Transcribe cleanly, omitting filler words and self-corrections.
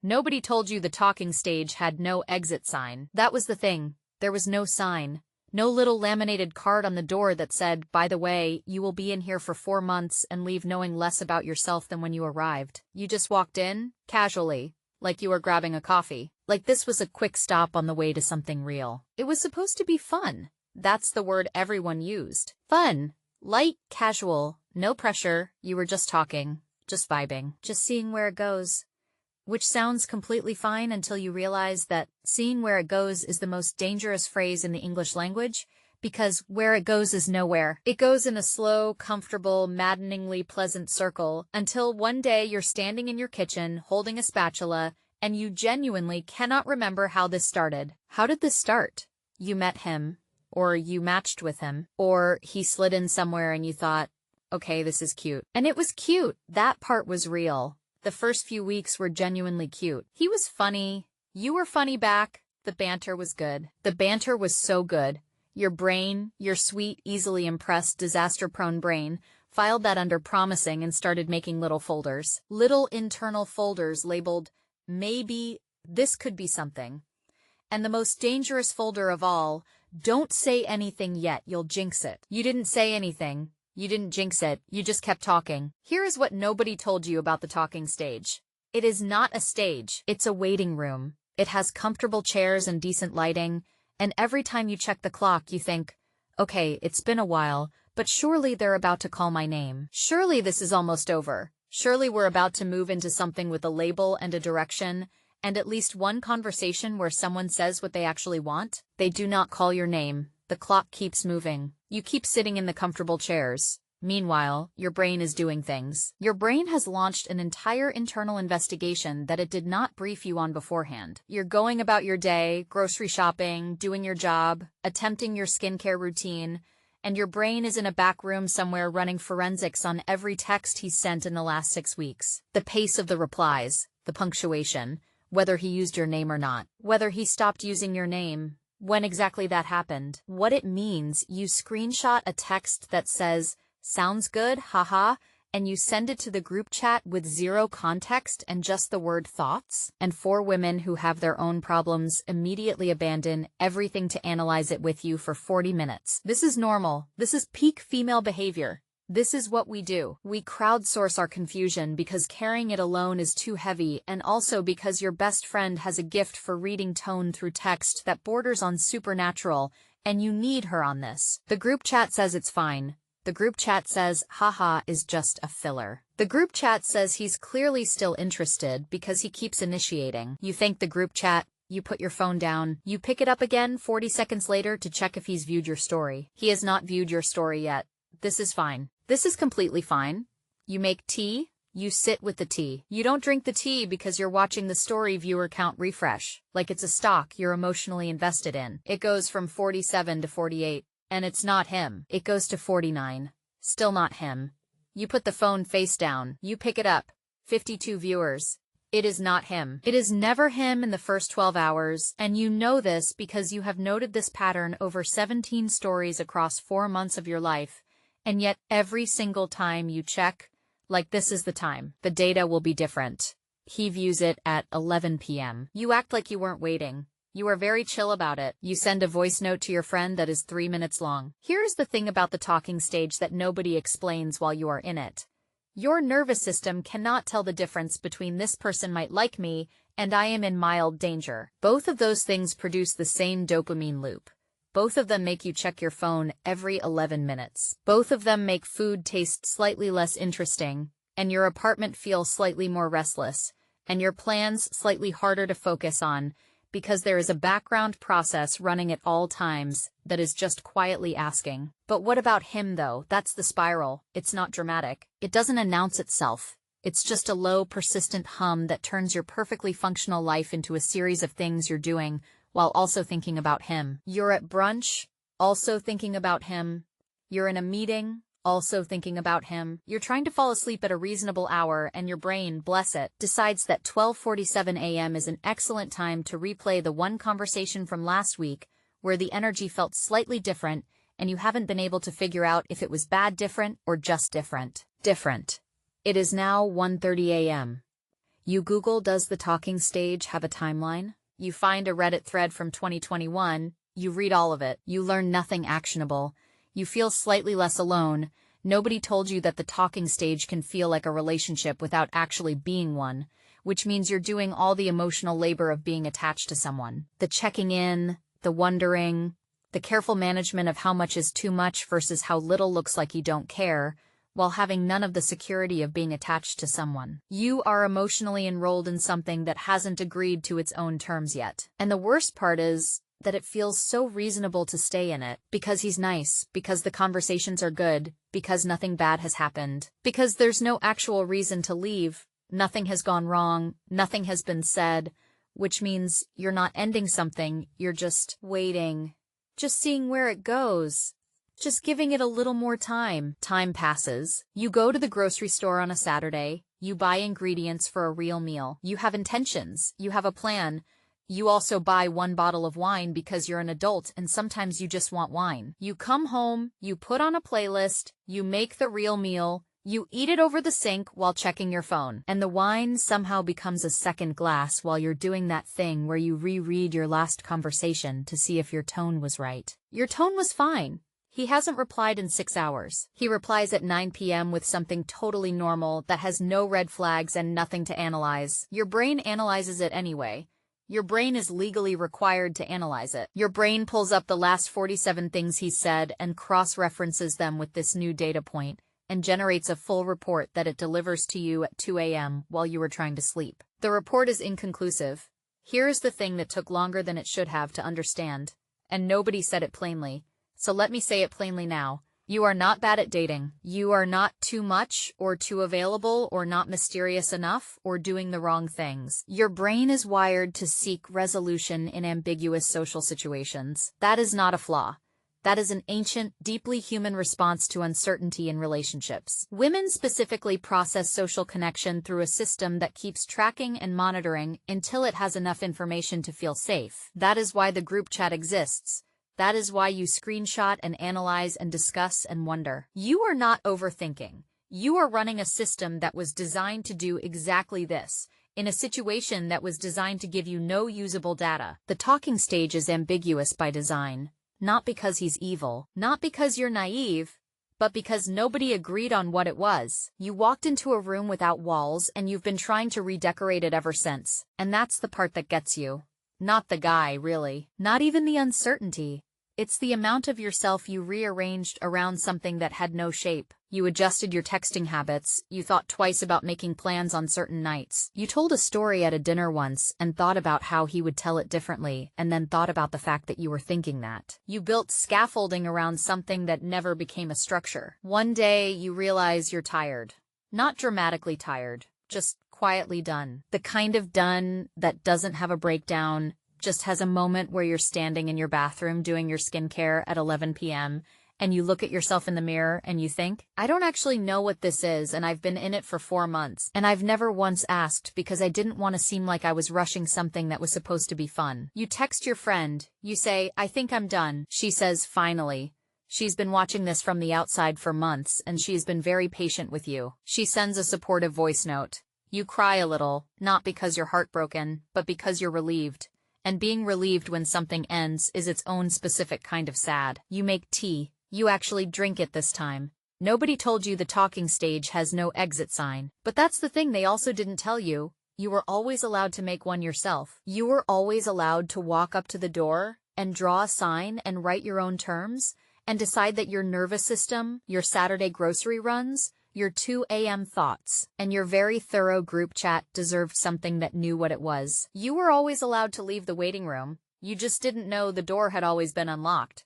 Nobody told you the talking stage had no exit sign. That was the thing. There was no sign. No little laminated card on the door that said, by the way, you will be in here for 4 months and leave knowing less about yourself than when you arrived. You just walked in, casually, like you were grabbing a coffee. Like this was a quick stop on the way to something real. It was supposed to be fun. That's the word everyone used. Fun. Light, casual, no pressure. You were just talking, just vibing, just seeing where it goes. Which sounds completely fine until you realize that seeing where it goes is the most dangerous phrase in the English language, because where it goes is nowhere. It goes in a slow, comfortable, maddeningly pleasant circle until one day you're standing in your kitchen holding a spatula and you genuinely cannot remember how this started. How did this start? You met him, or you matched with him, or he slid in somewhere and you thought, okay, this is cute. And it was cute. That part was real. The first few weeks were genuinely cute. He was funny. You were funny back. The banter was good. The banter was so good. Your brain, your sweet, easily impressed, disaster-prone brain, filed that under promising and started making little folders. Little internal folders labeled, maybe this could be something. And the most dangerous folder of all, don't say anything yet, you'll jinx it. You didn't say anything. You didn't jinx it, you just kept talking. Here is what nobody told you about the talking stage. It is not a stage, it's a waiting room. It has comfortable chairs and decent lighting, and every time you check the clock you think, okay, it's been a while, but surely they're about to call my name. Surely this is almost over. Surely we're about to move into something with a label and a direction, and at least one conversation where someone says what they actually want. They do not call your name. The clock keeps moving. You keep sitting in the comfortable chairs. Meanwhile, your brain is doing things. Your brain has launched an entire internal investigation that it did not brief you on beforehand. You're going about your day, grocery shopping, doing your job, attempting your skincare routine, and your brain is in a back room somewhere running forensics on every text he sent in the last 6 weeks. The pace of the replies, the punctuation, whether he used your name or not, whether he stopped using your name, when exactly that happened, what it means. You screenshot a text that says, sounds good, haha, and you send it to the group chat with zero context and just the word thoughts. And 4 women who have their own problems immediately abandon everything to analyze it with you for 40 minutes. This is normal. This is peak female behavior. This is what we do. We crowdsource our confusion because carrying it alone is too heavy, and also because your best friend has a gift for reading tone through text that borders on supernatural, and you need her on this. The group chat says it's fine. The group chat says, haha, is just a filler. The group chat says he's clearly still interested because he keeps initiating. You thank the group chat. You put your phone down. You pick it up again 40 seconds later to check if he's viewed your story. He has not viewed your story yet. This is fine. This is completely fine. You make tea, you sit with the tea. You don't drink the tea because you're watching the story viewer count refresh, like it's a stock you're emotionally invested in. It goes from 47 to 48, and it's not him. It goes to 49. Still not him. You put the phone face down. You pick it up. 52 viewers. It is not him. It is never him in the first 12 hours, and you know this because you have noted this pattern over 17 stories across 4 months of your life. And yet every single time you check, like this is the time, the data will be different. He views it at 11 p.m. You act like you weren't waiting. You are very chill about it. You send a voice note to your friend that is 3 minutes long. Here's the thing about the talking stage that nobody explains while you are in it. Your nervous system cannot tell the difference between this person might like me and I am in mild danger. Both of those things produce the same dopamine loop. Both of them make you check your phone every 11 minutes. Both of them make food taste slightly less interesting, and your apartment feel slightly more restless, and your plans slightly harder to focus on, because there is a background process running at all times that is just quietly asking. But what about him though? That's the spiral. It's not dramatic. It doesn't announce itself. It's just a low, persistent hum that turns your perfectly functional life into a series of things you're doing while also thinking about him. You're at brunch, also thinking about him. You're in a meeting, also thinking about him. You're trying to fall asleep at a reasonable hour and your brain, bless it, decides that 12:47 a.m. is an excellent time to replay the one conversation from last week where the energy felt slightly different and you haven't been able to figure out if it was bad different or just different. Different. It is now 1:30 a.m. You Google, does the talking stage have a timeline? You find a Reddit thread from 2021, you read all of it, you learn nothing actionable, you feel slightly less alone. Nobody told you that the talking stage can feel like a relationship without actually being one, which means you're doing all the emotional labor of being attached to someone. The checking in, the wondering, the careful management of how much is too much versus how little looks like you don't care, while having none of the security of being attached to someone. You are emotionally enrolled in something that hasn't agreed to its own terms yet. And the worst part is that it feels so reasonable to stay in it, because he's nice, because the conversations are good, because nothing bad has happened, because there's no actual reason to leave, nothing has gone wrong, nothing has been said, which means you're not ending something, you're just waiting, just seeing where it goes. Just giving it a little more time. Time passes. You go to the grocery store on a Saturday. You buy ingredients for a real meal. You have intentions. You have a plan. You also buy one bottle of wine because you're an adult and sometimes you just want wine. You come home. You put on a playlist. You make the real meal. You eat it over the sink while checking your phone. And the wine somehow becomes a second glass while you're doing that thing where you reread your last conversation to see if your tone was right. Your tone was fine. He hasn't replied in 6 hours. He replies at 9 p.m. with something totally normal that has no red flags and nothing to analyze. Your brain analyzes it anyway. Your brain is legally required to analyze it. Your brain pulls up the last 47 things he said and cross-references them with this new data point and generates a full report that it delivers to you at 2 a.m. while you were trying to sleep. The report is inconclusive. Here is the thing that took longer than it should have to understand, and nobody said it plainly. So let me say it plainly now. You are not bad at dating. You are not too much or too available or not mysterious enough or doing the wrong things. Your brain is wired to seek resolution in ambiguous social situations. That is not a flaw. That is an ancient, deeply human response to uncertainty in relationships. Women specifically process social connection through a system that keeps tracking and monitoring until it has enough information to feel safe. That is why the group chat exists. That is why you screenshot and analyze and discuss and wonder. You are not overthinking. You are running a system that was designed to do exactly this, in a situation that was designed to give you no usable data. The talking stage is ambiguous by design, not because he's evil, not because you're naive, but because nobody agreed on what it was. You walked into a room without walls and you've been trying to redecorate it ever since. And that's the part that gets you. Not the guy, really. Not even the uncertainty. It's the amount of yourself you rearranged around something that had no shape. You adjusted your texting habits. You thought twice about making plans on certain nights. You told a story at a dinner once and thought about how he would tell it differently, and then thought about the fact that you were thinking that. You built scaffolding around something that never became a structure. One day you realize you're tired. Not dramatically tired, just quietly done. The kind of done that doesn't have a breakdown, just has a moment where you're standing in your bathroom doing your skincare at 11 p.m. and you look at yourself in the mirror and you think, I don't actually know what this is and I've been in it for 4 months and I've never once asked because I didn't want to seem like I was rushing something that was supposed to be fun. You text your friend. You say, I think I'm done. She says, finally. She's been watching this from the outside for months and she's been very patient with you. She sends a supportive voice note. You cry a little, not because you're heartbroken, but because you're relieved. And being relieved when something ends is its own specific kind of sad. You make tea. You actually drink it this time. Nobody told you the talking stage has no exit sign. But that's the thing they also didn't tell you. You were always allowed to make one yourself. You were always allowed to walk up to the door and draw a sign and write your own terms and decide that your nervous system, your Saturday grocery runs, your 2 a.m. thoughts, and your very thorough group chat deserved something that knew what it was. You were always allowed to leave the waiting room. You just didn't know the door had always been unlocked.